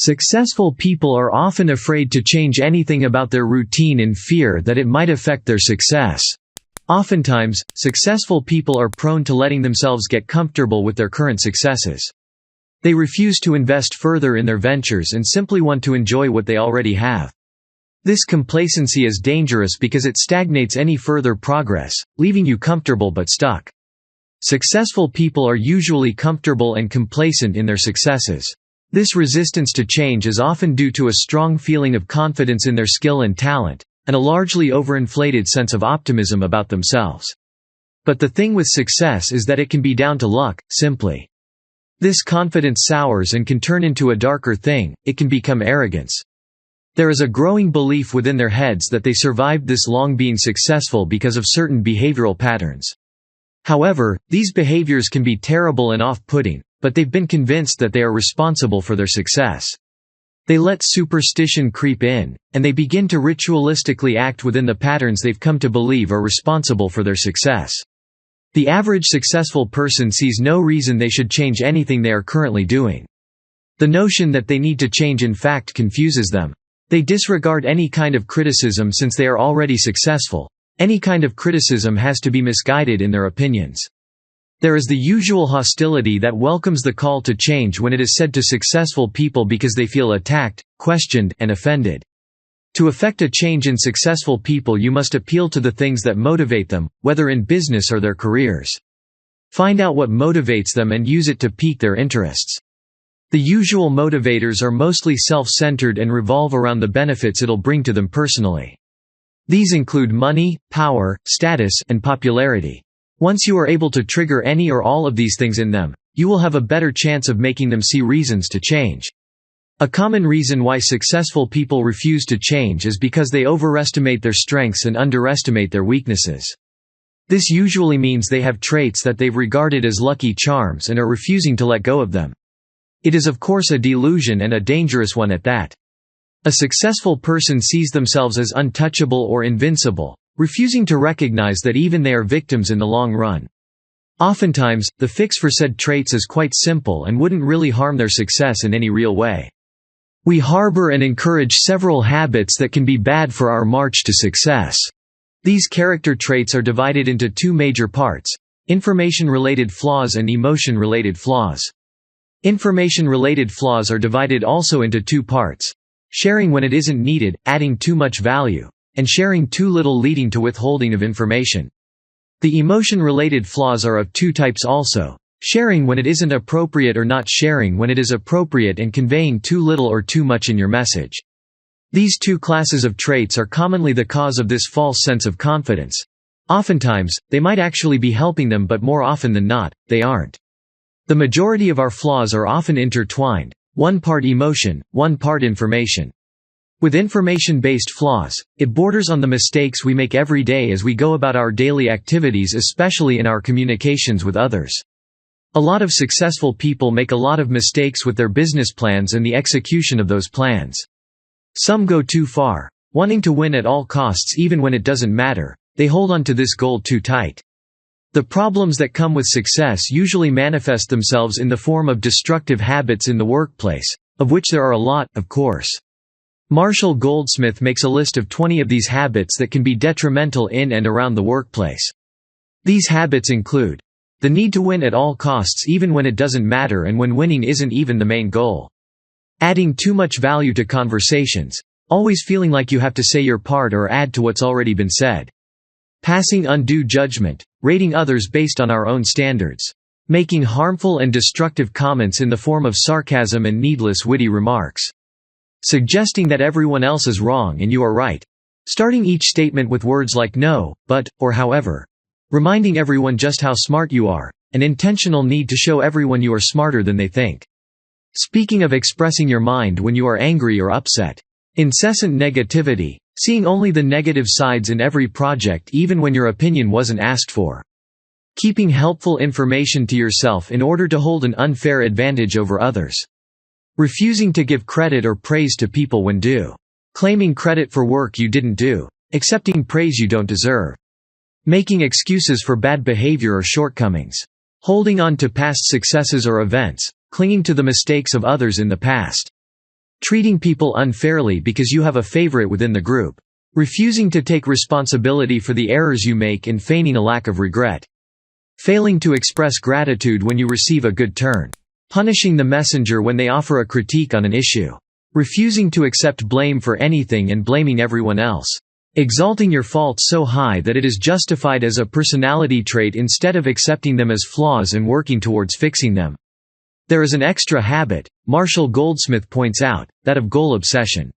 Successful people are often afraid to change anything about their routine in fear that it might affect their success. Oftentimes, successful people are prone to letting themselves get comfortable with their current successes. They refuse to invest further in their ventures and simply want to enjoy what they already have. This complacency is dangerous because it stagnates any further progress, leaving you comfortable but stuck. Successful people are usually comfortable and complacent in their successes. This resistance to change is often due to a strong feeling of confidence in their skill and talent, and a largely overinflated sense of optimism about themselves. But the thing with success is that it can be down to luck, simply. This confidence sours and can turn into a darker thing. It can become arrogance. There is a growing belief within their heads that they survived this long being successful because of certain behavioral patterns. However, these behaviors can be terrible and off-putting, but they've been convinced that they are responsible for their success. They let superstition creep in, and they begin to ritualistically act within the patterns they've come to believe are responsible for their success. The average successful person sees no reason they should change anything they are currently doing. The notion that they need to change in fact confuses them. They disregard any kind of criticism since they are already successful. Any kind of criticism has to be misguided in their opinions. There is the usual hostility that welcomes the call to change when it is said to successful people because they feel attacked, questioned, and offended. To effect a change in successful people, you must appeal to the things that motivate them, whether in business or their careers. Find out what motivates them and use it to pique their interests. The usual motivators are mostly self-centered and revolve around the benefits it'll bring to them personally. These include money, power, status, and popularity. Once you are able to trigger any or all of these things in them, you will have a better chance of making them see reasons to change. A common reason why successful people refuse to change is because they overestimate their strengths and underestimate their weaknesses. This usually means they have traits that they've regarded as lucky charms and are refusing to let go of them. It is of course a delusion, and a dangerous one at that. A successful person sees themselves as untouchable or invincible, refusing to recognize that even they are victims in the long run. Oftentimes, the fix for said traits is quite simple and wouldn't really harm their success in any real way. We harbor and encourage several habits that can be bad for our march to success. These character traits are divided into two major parts: information-related flaws and emotion-related flaws. Information-related flaws are divided also into two parts: sharing when it isn't needed, adding too much value, and sharing too little, leading to withholding of information. The emotion-related flaws are of two types also: sharing when it isn't appropriate or not sharing when it is appropriate and conveying too little or too much in your message. These two classes of traits are commonly the cause of this false sense of confidence. Oftentimes, they might actually be helping them, but more often than not, they aren't. The majority of our flaws are often intertwined, one part emotion, one part information. With information-based flaws, it borders on the mistakes we make every day as we go about our daily activities, especially in our communications with others. A lot of successful people make a lot of mistakes with their business plans and the execution of those plans. Some go too far. Wanting to win at all costs even when it doesn't matter, they hold on to this goal too tight. The problems that come with success usually manifest themselves in the form of destructive habits in the workplace, of which there are a lot, of course. Marshall Goldsmith makes a list of 20 of these habits that can be detrimental in and around the workplace. These habits include the need to win at all costs even when it doesn't matter and when winning isn't even the main goal. Adding too much value to conversations, always feeling like you have to say your part or add to what's already been said. Passing undue judgment, rating others based on our own standards. Making harmful and destructive comments in the form of sarcasm and needless witty remarks. Suggesting that everyone else is wrong and you are right. Starting each statement with words like no, but, or however. Reminding everyone just how smart you are, an intentional need to show everyone you are smarter than they think. Speaking of expressing your mind when you are angry or upset. Incessant negativity, seeing only the negative sides in every project even when your opinion wasn't asked for. Keeping helpful information to yourself in order to hold an unfair advantage over others. Refusing to give credit or praise to people when due. Claiming credit for work you didn't do. Accepting praise you don't deserve. Making excuses for bad behavior or shortcomings. Holding on to past successes or events, clinging to the mistakes of others in the past. Treating people unfairly because you have a favorite within the group. Refusing to take responsibility for the errors you make and feigning a lack of regret. Failing to express gratitude when you receive a good turn. Punishing the messenger when they offer a critique on an issue. Refusing to accept blame for anything and blaming everyone else. Exalting your faults so high that it is justified as a personality trait instead of accepting them as flaws and working towards fixing them. There is an extra habit, Marshall Goldsmith points out, that of goal obsession.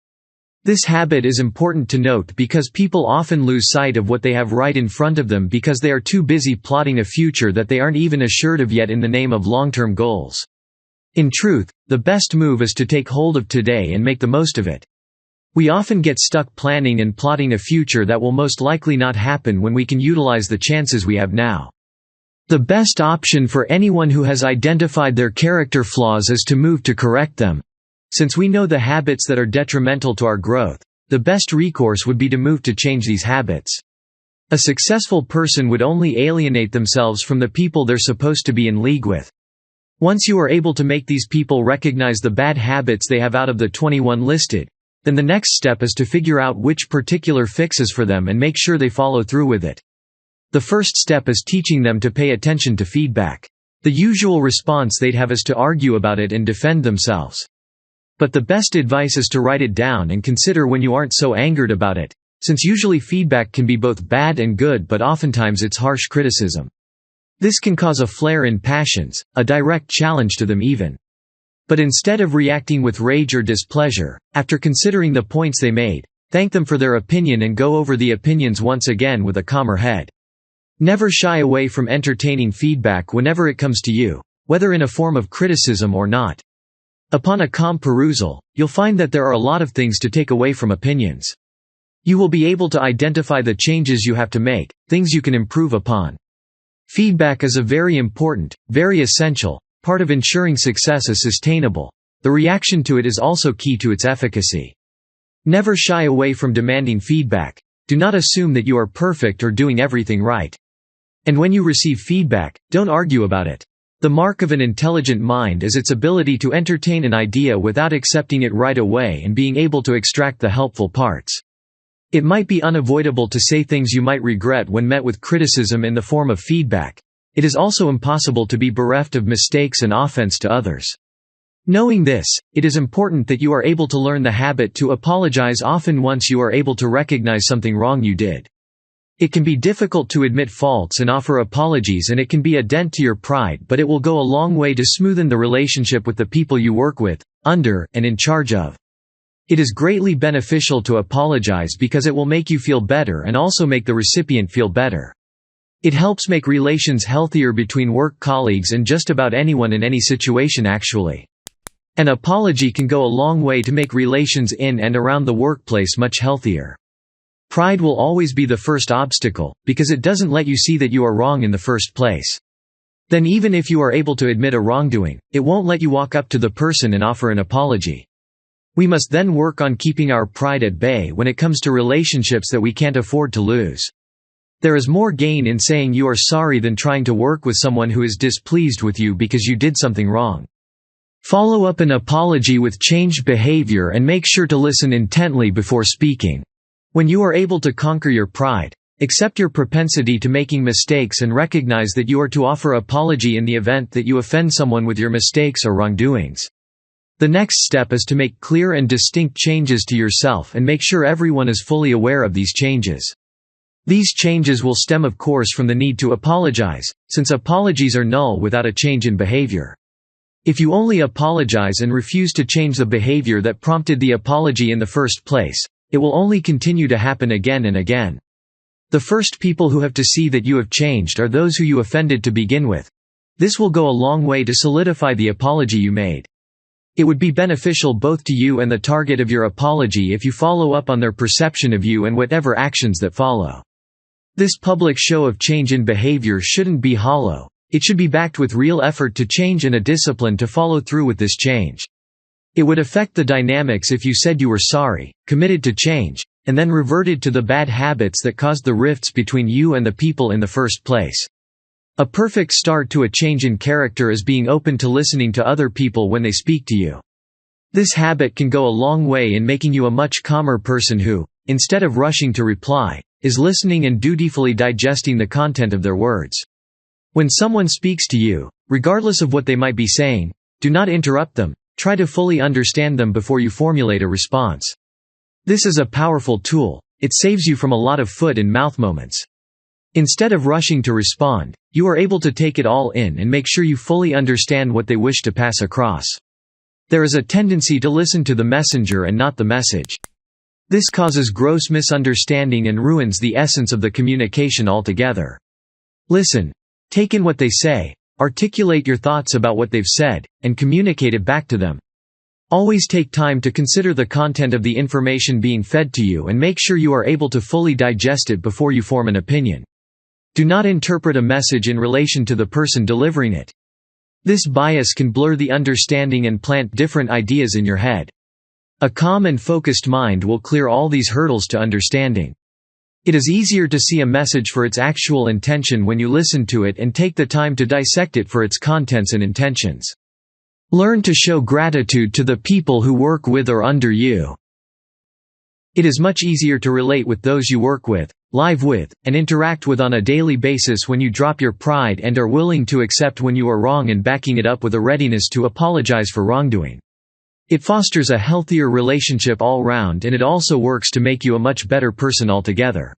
This habit is important to note because people often lose sight of what they have right in front of them because they are too busy plotting a future that they aren't even assured of yet in the name of long-term goals. In truth, the best move is to take hold of today and make the most of it. We often get stuck planning and plotting a future that will most likely not happen when we can utilize the chances we have now. The best option for anyone who has identified their character flaws is to move to correct them. Since we know the habits that are detrimental to our growth, the best recourse would be to move to change these habits. A successful person would only alienate themselves from the people they're supposed to be in league with. Once you are able to make these people recognize the bad habits they have out of the 21 listed, then the next step is to figure out which particular fix is for them and make sure they follow through with it. The first step is teaching them to pay attention to feedback. The usual response they'd have is to argue about it and defend themselves. But the best advice is to write it down and consider when you aren't so angered about it, since usually feedback can be both bad and good, but oftentimes it's harsh criticism. This can cause a flare in passions, a direct challenge to them even. But instead of reacting with rage or displeasure, after considering the points they made, thank them for their opinion and go over the opinions once again with a calmer head. Never shy away from entertaining feedback whenever it comes to you, whether in a form of criticism or not. Upon a calm perusal, you'll find that there are a lot of things to take away from opinions. You will be able to identify the changes you have to make, things you can improve upon. Feedback is a very important, very essential, part of ensuring success is sustainable. The reaction to it is also key to its efficacy. Never shy away from demanding feedback. Do not assume that you are perfect or doing everything right. And when you receive feedback, don't argue about it. The mark of an intelligent mind is its ability to entertain an idea without accepting it right away and being able to extract the helpful parts. It might be unavoidable to say things you might regret when met with criticism in the form of feedback. It is also impossible to be bereft of mistakes and offense to others. Knowing this, it is important that you are able to learn the habit to apologize often once you are able to recognize something wrong you did. It can be difficult to admit faults and offer apologies, and it can be a dent to your pride, but it will go a long way to smoothen the relationship with the people you work with, under, and in charge of. It is greatly beneficial to apologize because it will make you feel better and also make the recipient feel better. It helps make relations healthier between work colleagues and just about anyone in any situation actually. An apology can go a long way to make relations in and around the workplace much healthier. Pride will always be the first obstacle, because it doesn't let you see that you are wrong in the first place. Then even if you are able to admit a wrongdoing, it won't let you walk up to the person and offer an apology. We must then work on keeping our pride at bay when it comes to relationships that we can't afford to lose. There is more gain in saying you are sorry than trying to work with someone who is displeased with you because you did something wrong. Follow up an apology with changed behavior and make sure to listen intently before speaking. When you are able to conquer your pride, accept your propensity to making mistakes and recognize that you are to offer apology in the event that you offend someone with your mistakes or wrongdoings. The next step is to make clear and distinct changes to yourself and make sure everyone is fully aware of these changes. These changes will stem of course from the need to apologize, since apologies are null without a change in behavior. If you only apologize and refuse to change the behavior that prompted the apology in the first place, it will only continue to happen again and again. The first people who have to see that you have changed are those who you offended to begin with. This will go a long way to solidify the apology you made. It would be beneficial both to you and the target of your apology if you follow up on their perception of you and whatever actions that follow. This public show of change in behavior shouldn't be hollow. It should be backed with real effort to change and a discipline to follow through with this change. It would affect the dynamics if you said you were sorry, committed to change, and then reverted to the bad habits that caused the rifts between you and the people in the first place. A perfect start to a change in character is being open to listening to other people when they speak to you. This habit can go a long way in making you a much calmer person who, instead of rushing to reply, is listening and dutifully digesting the content of their words. When someone speaks to you, regardless of what they might be saying, do not interrupt them. Try to fully understand them before you formulate a response. This is a powerful tool. It saves you from a lot of foot and mouth moments. Instead of rushing to respond, you are able to take it all in and make sure you fully understand what they wish to pass across. There is a tendency to listen to the messenger and not the message. This causes gross misunderstanding and ruins the essence of the communication altogether. Listen. Take in what they say, articulate your thoughts about what they've said, and communicate it back to them. Always take time to consider the content of the information being fed to you and make sure you are able to fully digest it before you form an opinion. Do not interpret a message in relation to the person delivering it. This bias can blur the understanding and plant different ideas in your head. A calm and focused mind will clear all these hurdles to understanding. It is easier to see a message for its actual intention when you listen to it and take the time to dissect it for its contents and intentions. Learn to show gratitude to the people who work with or under you. It is much easier to relate with those you work with, live with, and interact with on a daily basis when you drop your pride and are willing to accept when you are wrong and backing it up with a readiness to apologize for wrongdoing. It fosters a healthier relationship all round, and it also works to make you a much better person altogether.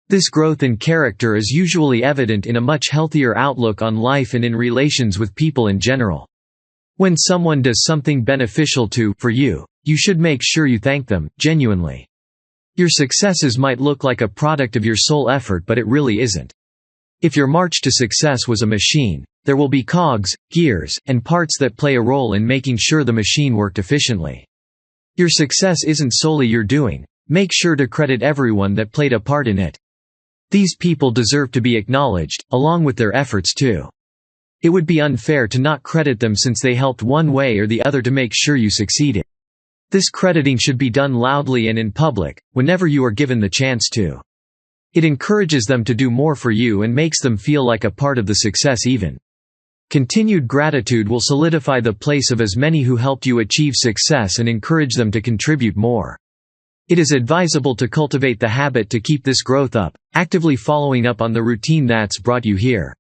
This growth in character is usually evident in a much healthier outlook on life and in relations with people in general. When someone does something beneficial for you, you should make sure you thank them, genuinely. Your successes might look like a product of your sole effort, but it really isn't. If your march to success was a machine, there will be cogs, gears, and parts that play a role in making sure the machine worked efficiently. Your success isn't solely your doing. Make sure to credit everyone that played a part in it. These people deserve to be acknowledged, along with their efforts too. It would be unfair to not credit them since they helped one way or the other to make sure you succeeded. This crediting should be done loudly and in public, whenever you are given the chance to. It encourages them to do more for you and makes them feel like a part of the success even. Continued gratitude will solidify the place of as many who helped you achieve success and encourage them to contribute more. It is advisable to cultivate the habit to keep this growth up, actively following up on the routine that's brought you here.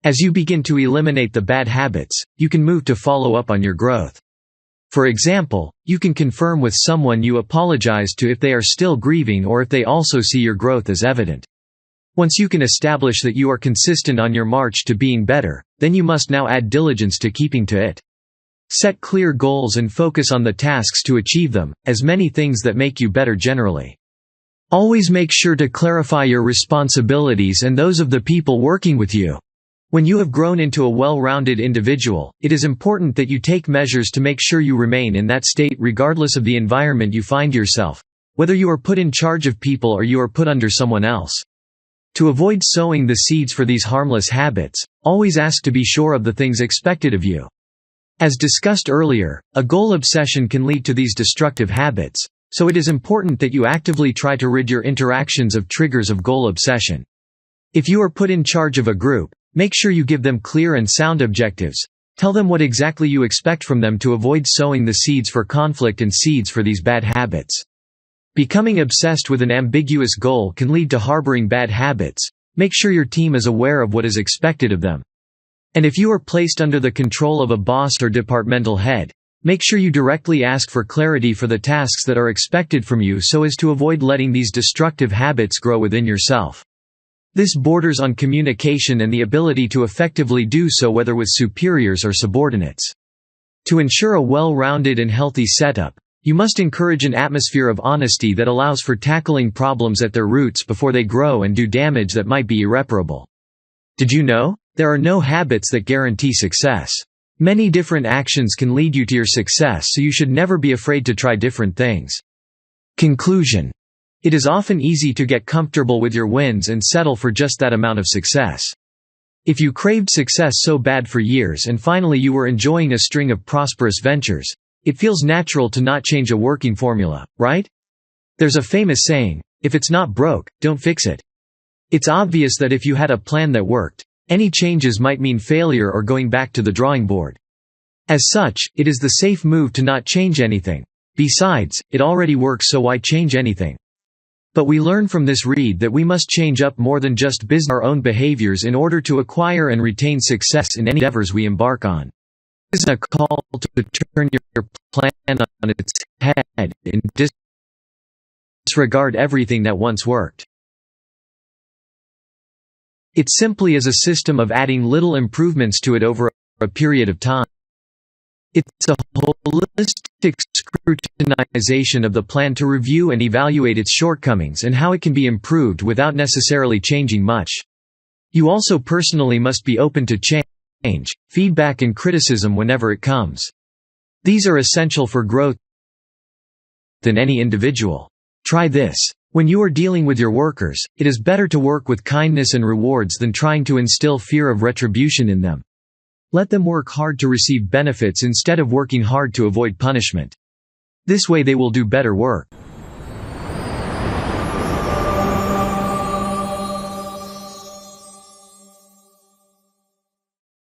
As you begin to eliminate the bad habits, you can move to follow up on your growth. For example, you can confirm with someone you apologize to if they are still grieving or if they also see your growth as evident. Once you can establish that you are consistent on your march to being better, then you must now add diligence to keeping to it. Set clear goals and focus on the tasks to achieve them, as many things that make you better generally. Always make sure to clarify your responsibilities and those of the people working with you. When you have grown into a well-rounded individual, it is important that you take measures to make sure you remain in that state regardless of the environment you find yourself, whether you are put in charge of people or you are put under someone else. To avoid sowing the seeds for these harmless habits, always ask to be sure of the things expected of you. As discussed earlier, a goal obsession can lead to these destructive habits, so it is important that you actively try to rid your interactions of triggers of goal obsession. If you are put in charge of a group, make sure you give them clear and sound objectives. Tell them what exactly you expect from them to avoid sowing the seeds for conflict and seeds for these bad habits. Becoming obsessed with an ambiguous goal can lead to harboring bad habits. Make sure your team is aware of what is expected of them. And if you are placed under the control of a boss or departmental head, make sure you directly ask for clarity for the tasks that are expected from you so as to avoid letting these destructive habits grow within yourself. This borders on communication and the ability to effectively do so whether with superiors or subordinates. To ensure a well-rounded and healthy setup, you must encourage an atmosphere of honesty that allows for tackling problems at their roots before they grow and do damage that might be irreparable. Did you know? There are no habits that guarantee success. Many different actions can lead you to your success, so you should never be afraid to try different things. Conclusion. It is often easy to get comfortable with your wins and settle for just that amount of success. If you craved success so bad for years and finally you were enjoying a string of prosperous ventures, it feels natural to not change a working formula, right? There's a famous saying, if it's not broke, don't fix it. It's obvious that if you had a plan that worked, any changes might mean failure or going back to the drawing board. As such, it is the safe move to not change anything. Besides, it already works, so why change anything? But we learn from this read that we must change up more than just our own behaviors in order to acquire and retain success in any endeavors we embark on. It is a call to turn your plan on its head and disregard everything that once worked. It simply is a system of adding little improvements to it over a period of time. It's a holistic scrutinization of the plan to review and evaluate its shortcomings and how it can be improved without necessarily changing much. You also personally must be open to change, feedback and criticism whenever it comes. These are essential for growth than any individual. Try this. When you are dealing with your workers, it is better to work with kindness and rewards than trying to instill fear of retribution in them. Let them work hard to receive benefits instead of working hard to avoid punishment. This way they will do better work.